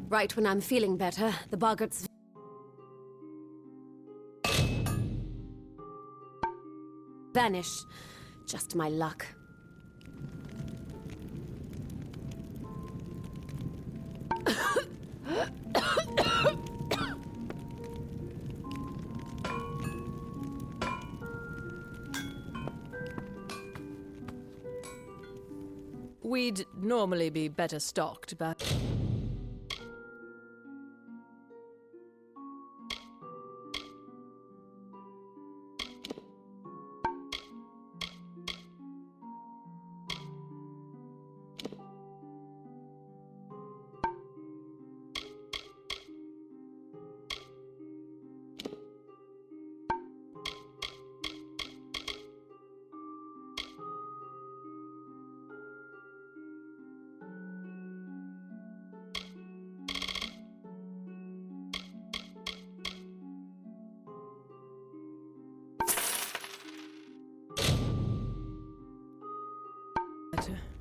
Right when I'm feeling better, the boggarts vanish. Just my luck. We'd normally be better stocked, but...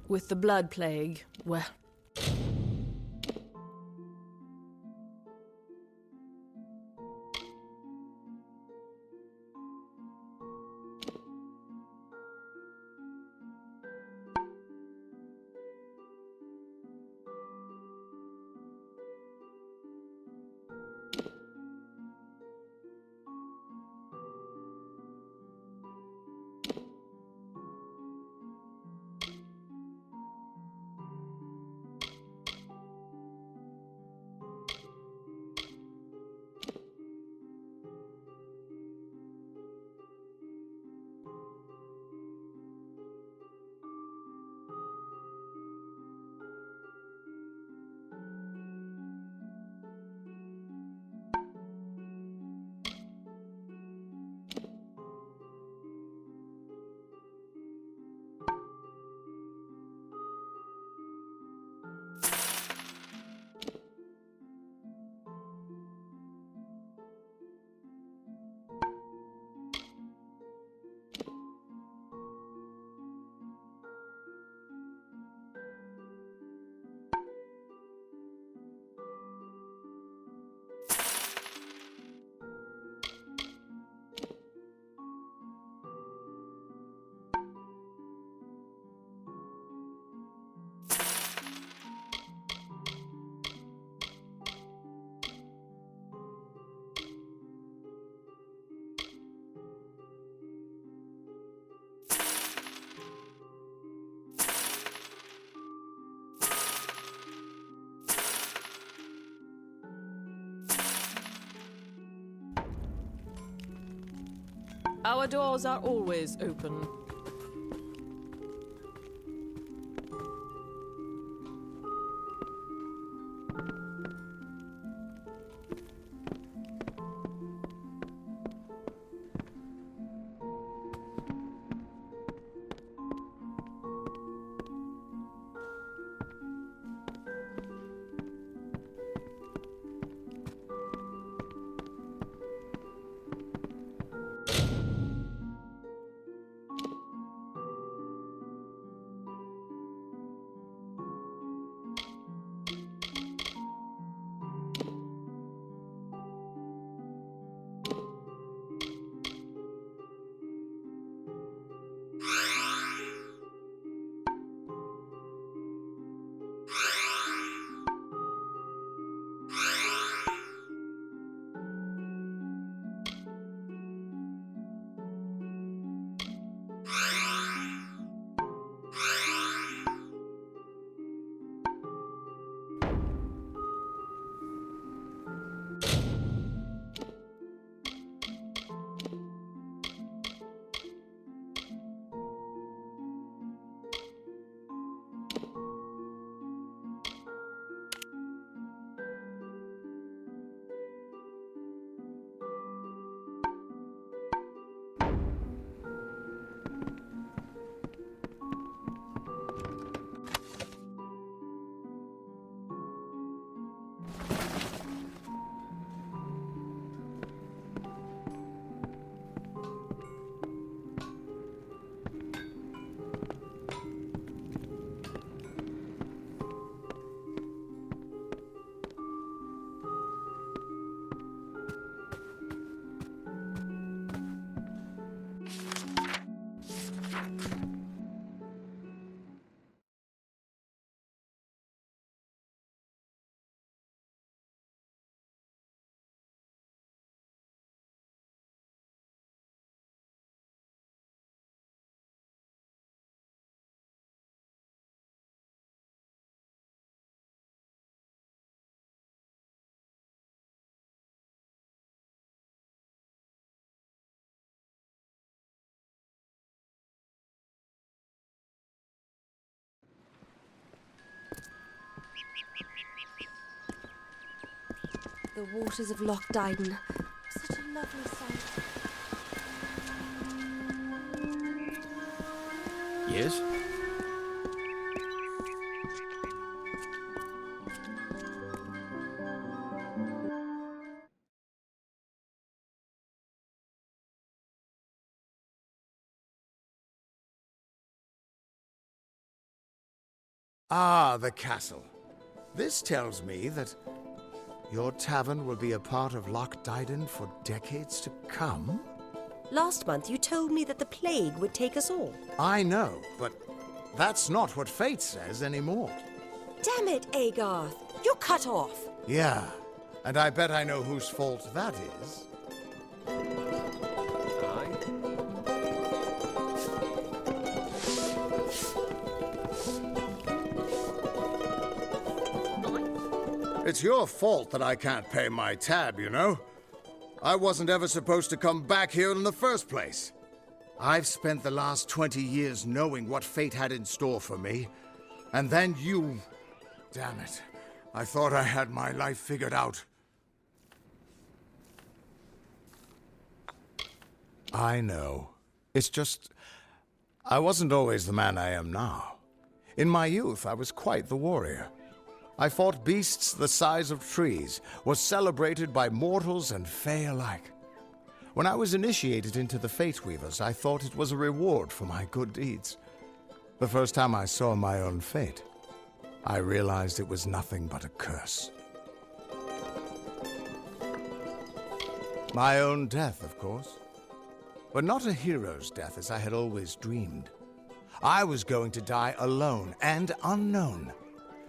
With the blood plague, well... Our doors are always open. The waters of Loch Dyden. Such a lovely sight. Yes? Ah, the castle. This tells me that your tavern will be a part of Loch Dyden for decades to come? Last month you told me that the plague would take us all. I know, but that's not what fate says anymore. Damn it, Agarth. You're cut off. Yeah, and I bet I know whose fault that is. It's your fault that I can't pay my tab, you know? I wasn't ever supposed to come back here in the first place. I've spent the last 20 years knowing what fate had in store for me. And then you... Damn it. I thought I had my life figured out. I know. It's just... I wasn't always the man I am now. In my youth, I was quite the warrior. I fought beasts the size of trees, was celebrated by mortals and fae alike. When I was initiated into the Fate Weavers, I thought it was a reward for my good deeds. The first time I saw my own fate, I realized it was nothing but a curse. My own death, of course. But not a hero's death as I had always dreamed. I was going to die alone and unknown.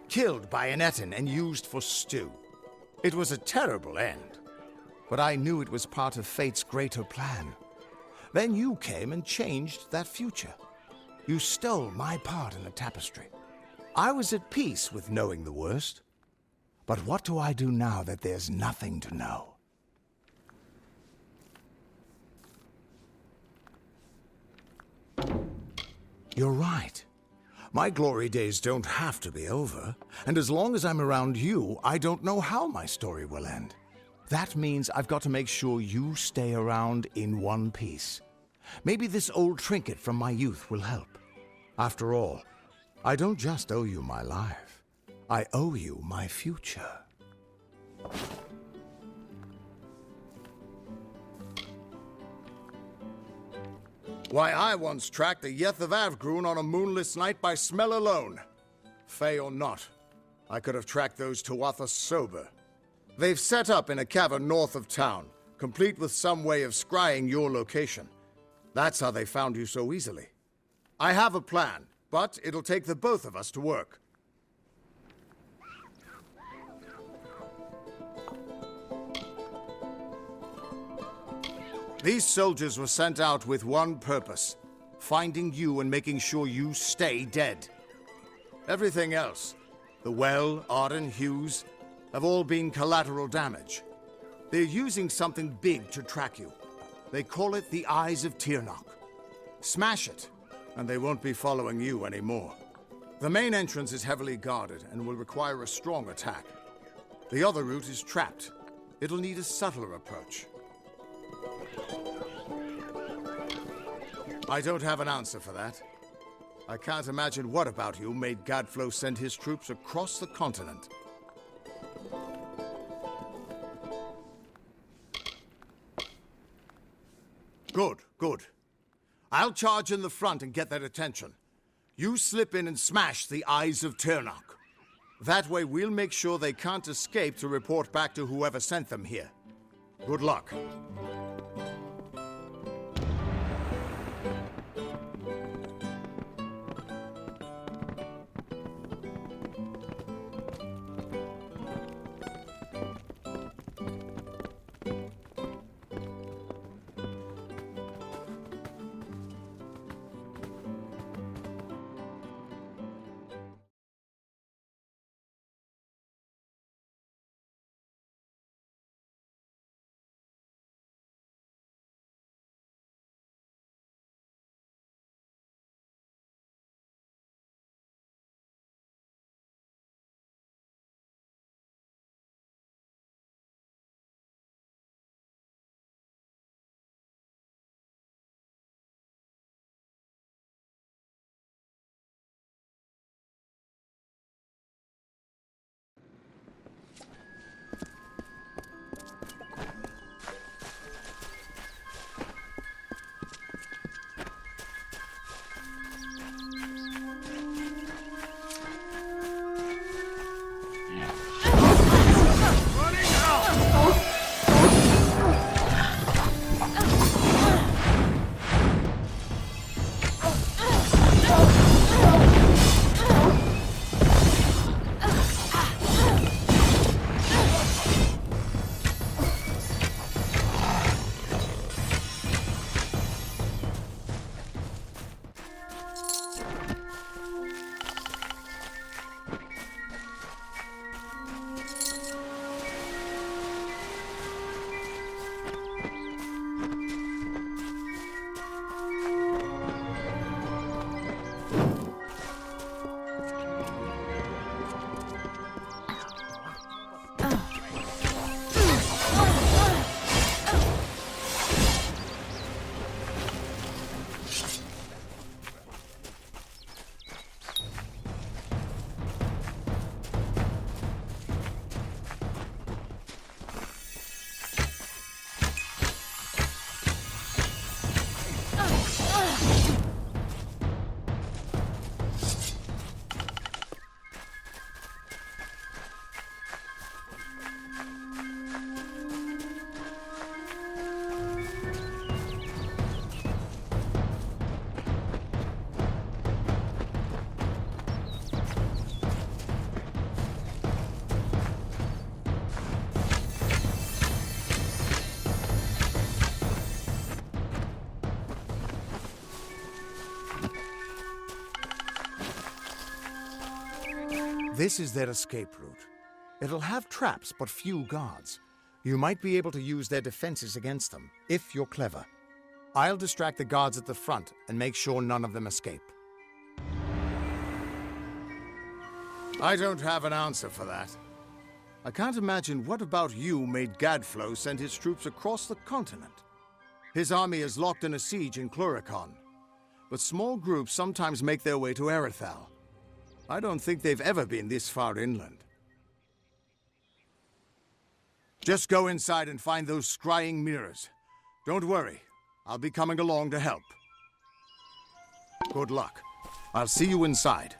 Killed by an Etin and used for stew. It was a terrible end, but I knew it was part of fate's greater plan. Then you came and changed that future. You stole my part in the tapestry. I was at peace with knowing the worst. But what do I do now that there's nothing to know? You're right. My glory days don't have to be over, and as long as I'm around you, I don't know how my story will end. That means I've got to make sure you stay around in one piece. Maybe this old trinket from my youth will help. After all, I don't just owe you my life. I owe you my future. Why, I once tracked the Yeth of Avgrun on a moonless night by smell alone. Fey or not, I could have tracked those Tuatha sober. They've set up in a cavern north of town, complete with some way of scrying your location. That's how they found you so easily. I have a plan, but it'll take the both of us to work. These soldiers were sent out with one purpose: finding you and making sure you stay dead. Everything else, the Well, Arden, Hughes, have all been collateral damage. They're using something big to track you. They call it the Eyes of Tirnoch. Smash it, and they won't be following you anymore. The main entrance is heavily guarded and will require a strong attack. The other route is trapped. It'll need a subtler approach. I don't have an answer for that. I can't imagine what about you made Gadflow send his troops across the continent. Good, good. I'll charge in the front and get their attention. You slip in and smash the Eyes of Tirnoch. That way we'll make sure they can't escape to report back to whoever sent them here. Good luck. This is their escape route. It'll have traps, but few guards. You might be able to use their defenses against them, if you're clever. I'll distract the guards at the front and make sure none of them escape. I don't have an answer for that. I can't imagine what about you made Gadflow send his troops across the continent. His army is locked in a siege in Cluricon, but small groups sometimes make their way to Erithal. I don't think they've ever been this far inland. Just go inside and find those scrying mirrors. Don't worry, I'll be coming along to help. Good luck. I'll see you inside.